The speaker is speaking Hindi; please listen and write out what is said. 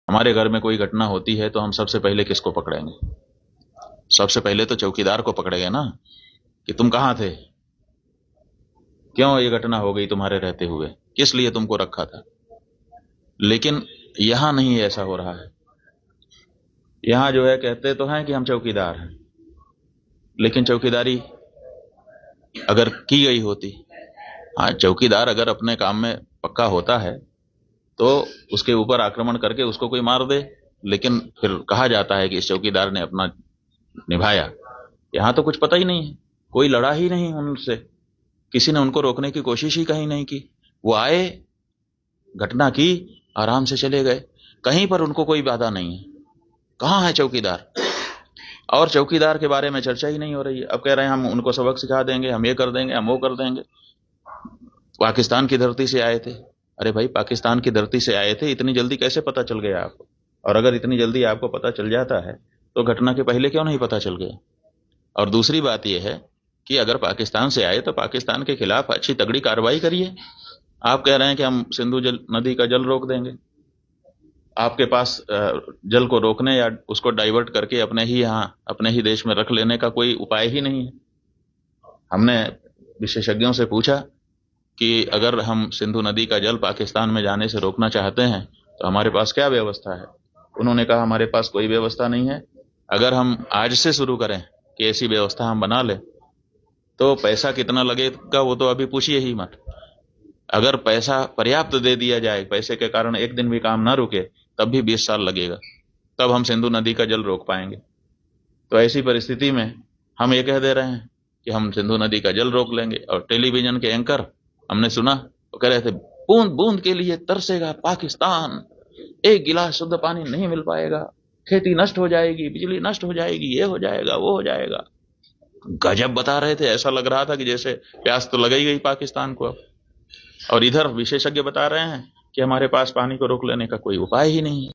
हमारे घर में कोई घटना होती है तो हम सबसे पहले किसको पकड़ेंगे? सबसे पहले तो चौकीदार को पकड़ेंगे ना, कि तुम कहाँ थे, क्यों ये घटना हो गई तुम्हारे रहते हुए, किस लिए तुमको रखा था। लेकिन यहां नहीं ऐसा हो रहा है। यहां जो है कहते तो हैं कि हम चौकीदार हैं, लेकिन चौकीदारी अगर की गई होती, हाँ चौकीदार अगर अपने काम में पक्का होता है तो उसके ऊपर आक्रमण करके उसको कोई मार दे, लेकिन फिर कहा जाता है कि इस चौकीदार ने अपना निभाया। यहां तो कुछ पता ही नहीं है, कोई लड़ा ही नहीं उनसे, किसी ने उनको रोकने की कोशिश ही कहीं नहीं की। वो आए, घटना की, आराम से चले गए, कहीं पर उनको कोई बाधा नहीं है। कहाँ है चौकीदार? और चौकीदार के बारे में चर्चा ही नहीं हो रही है। अब कह रहे हैं हम उनको सबक सिखा देंगे, हम ये कर देंगे, हम वो कर देंगे। पाकिस्तान की धरती से आए थे। अरे भाई, पाकिस्तान की धरती से आए थे, इतनी जल्दी कैसे पता चल गया आपको? और अगर इतनी जल्दी आपको पता चल जाता है तो घटना के पहले क्यों नहीं पता चल गया? और दूसरी बात यह है कि अगर पाकिस्तान से आए तो पाकिस्तान के खिलाफ अच्छी तगड़ी कार्रवाई करिए। आप कह रहे हैं कि हम सिंधु नदी का जल रोक देंगे। आपके पास जल को रोकने या उसको डाइवर्ट करके अपने ही यहाँ अपने ही देश में रख लेने का कोई उपाय ही नहीं है। हमने विशेषज्ञों से पूछा कि अगर हम सिंधु नदी का जल पाकिस्तान में जाने से रोकना चाहते हैं तो हमारे पास क्या व्यवस्था है। उन्होंने कहा हमारे पास कोई व्यवस्था नहीं है। अगर हम आज से शुरू करें कि ऐसी व्यवस्था हम बना लें तो पैसा कितना लगेगा वो तो अभी पूछिए ही मत। अगर पैसा पर्याप्त दे दिया जाए, पैसे के कारण एक दिन भी काम ना रुके, तब भी 20 साल लगेगा, तब हम सिंधु नदी का जल रोक पाएंगे। तो ऐसी परिस्थिति में हम ये कह दे रहे हैं कि हम सिंधु नदी का जल रोक लेंगे। और टेलीविजन के एंकर हमने सुना वो कह रहे थे बूंद बूंद के लिए तरसेगा पाकिस्तान, एक गिलास शुद्ध पानी नहीं मिल पाएगा, खेती नष्ट हो जाएगी, बिजली नष्ट हो जाएगी, ये हो जाएगा, वो हो जाएगा। गजब बता रहे थे, ऐसा लग रहा था कि जैसे प्यास तो लग ही गई पाकिस्तान को अब। और इधर विशेषज्ञ बता रहे हैं कि हमारे पास पानी को रोक लेने का कोई उपाय ही नहीं है।